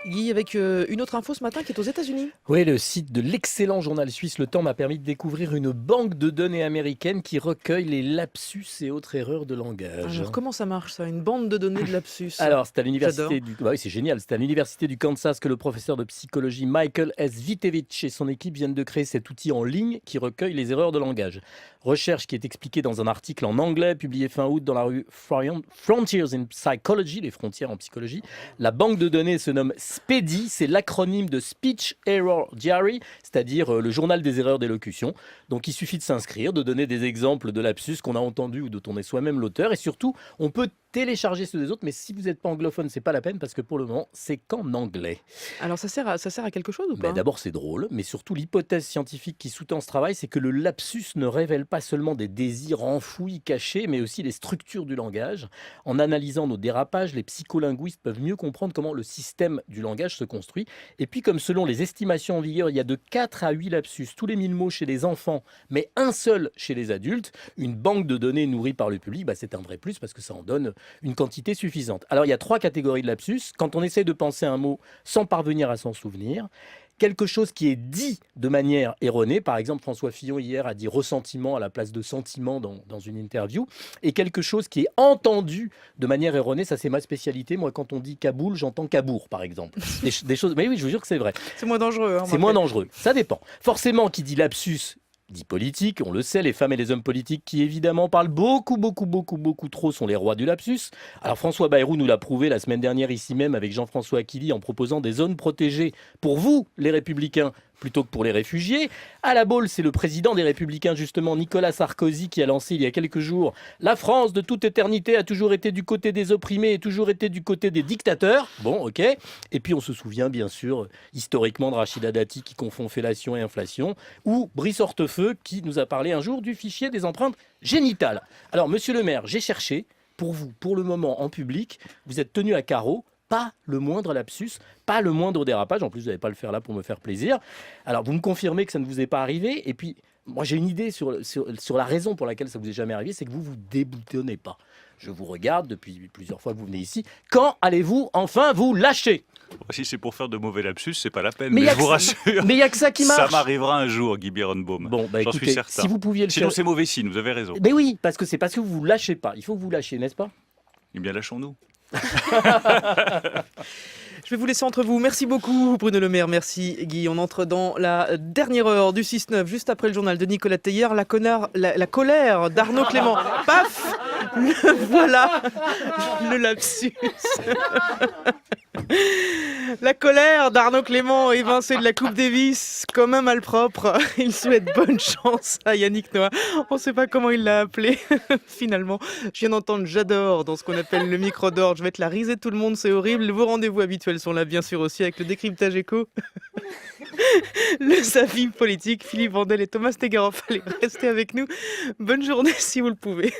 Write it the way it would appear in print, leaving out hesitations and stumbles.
Guy, avec une autre info ce matin qui est aux États-Unis. Oui, le site de l'excellent journal suisse Le Temps m'a permis de découvrir une banque de données américaine qui recueille les lapsus et autres erreurs de langage. Alors, comment ça marche ça? Une bande de données de lapsus? Alors, c'est à J'adore. l'université du... bah oui, c'est génial. C'est à l'université du Kansas que le professeur de psychologie Michael S. Vitevich et son équipe viennent de créer cet outil en ligne qui recueille les erreurs de langage. Recherche qui est expliquée dans un article en anglais publié fin août dans la revue Frontiers in Psychology, les frontières en psychologie. La banque de données se nomme SPEDI, c'est l'acronyme de Speech Error Diary, c'est-à-dire le journal des erreurs d'élocution. Donc il suffit de s'inscrire, de donner des exemples de lapsus qu'on a entendus ou dont on est soi-même l'auteur. Et surtout, on peut télécharger ceux des autres, mais si vous n'êtes pas anglophone, c'est pas la peine parce que pour le moment, c'est qu'en anglais. Alors, ça sert à quelque chose ou Mais pas? d'abord, c'est drôle, mais surtout l'hypothèse scientifique qui sous-tend ce travail, c'est que le lapsus ne révèle pas seulement des désirs enfouis, cachés, mais aussi les structures du langage. En analysant nos dérapages, les psycholinguistes peuvent mieux comprendre comment le système du langage se construit. Et puis, comme selon les estimations en vigueur, il y a de 4 à 8 lapsus tous les 1000 mots chez les enfants, mais un seul chez les adultes, une banque de données nourrie par le public, c'est un vrai plus parce que ça en donne une quantité suffisante. Alors, il y a 3 catégories de lapsus. Quand on essaie de penser un mot sans parvenir à s'en souvenir, quelque chose qui est dit de manière erronée, par exemple François Fillon hier a dit ressentiment à la place de sentiment dans une interview, et quelque chose qui est entendu de manière erronée, ça c'est ma spécialité, moi quand on dit Kaboul, j'entends Cabourg par exemple. Des choses, mais oui, je vous jure que c'est vrai. C'est moins dangereux, hein, C'est moins dangereux, ça dépend. Forcément, qui dit lapsus dit politique, on le sait, les femmes et les hommes politiques qui évidemment parlent beaucoup trop sont les rois du lapsus. Alors François Bayrou nous l'a prouvé la semaine dernière ici même avec Jean-François Aquili en proposant des zones protégées pour vous, les républicains, plutôt que pour les réfugiés. À la Baule, c'est le président des Républicains, justement, Nicolas Sarkozy, qui a lancé il y a quelques jours la France de toute éternité a toujours été du côté des opprimés et toujours été du côté des dictateurs. Bon, ok. Et puis on se souvient, bien sûr, historiquement de Rachida Dati qui confond fellation et inflation, ou Brice Hortefeux qui nous a parlé un jour du fichier des empreintes génitales. Alors, monsieur le maire, j'ai cherché. Pour vous, pour le moment, en public, vous êtes tenu à carreau. Pas le moindre lapsus, pas le moindre dérapage. En plus, vous n'allez pas le faire là pour me faire plaisir. Alors, vous me confirmez que ça ne vous est pas arrivé. Et puis, moi, j'ai une idée sur la raison pour laquelle ça vous est jamais arrivé, c'est que vous vous déboutonnez pas. Je vous regarde depuis plusieurs fois que vous venez ici. Quand allez-vous enfin vous lâcher? Si c'est pour faire de mauvais lapsus, c'est pas la peine. Mais Mais y a je vous que ça- rassure, mais il n'y a que ça qui ça marche. m'arrivera un jour, Guy Bironbaum. Bon, J'en suis écoutez, certain. si vous pouviez le Sinon, faire. c'est mauvais signe, vous avez raison. Mais oui, parce que c'est parce que vous vous lâchez pas. Il faut que vous lâchiez, n'est-ce pas? Eh bien, lâchons-nous. Je vais vous laisser entre vous. Merci beaucoup, Bruno Le Maire. Merci, Guy. On entre dans la dernière heure du 6-9, juste après le journal de Nicolas Teyer. La colère d'Arnaud Clément. Paf! Voilà le lapsus. La colère d'Arnaud Clément évincé de la Coupe Davis comme un malpropre. Il souhaite bonne chance à Yannick Noah. On ne sait pas comment il l'a appelé. Finalement, je viens d'entendre J'adore dans ce qu'on appelle le micro d'or. Je vais être la risée de tout le monde, c'est horrible. Vos rendez-vous habituels sont là, bien sûr, aussi avec le décryptage éco. Le Safi politique, Philippe Vandel et Thomas Tegaroff. Allez, restez avec nous. Bonne journée si vous le pouvez.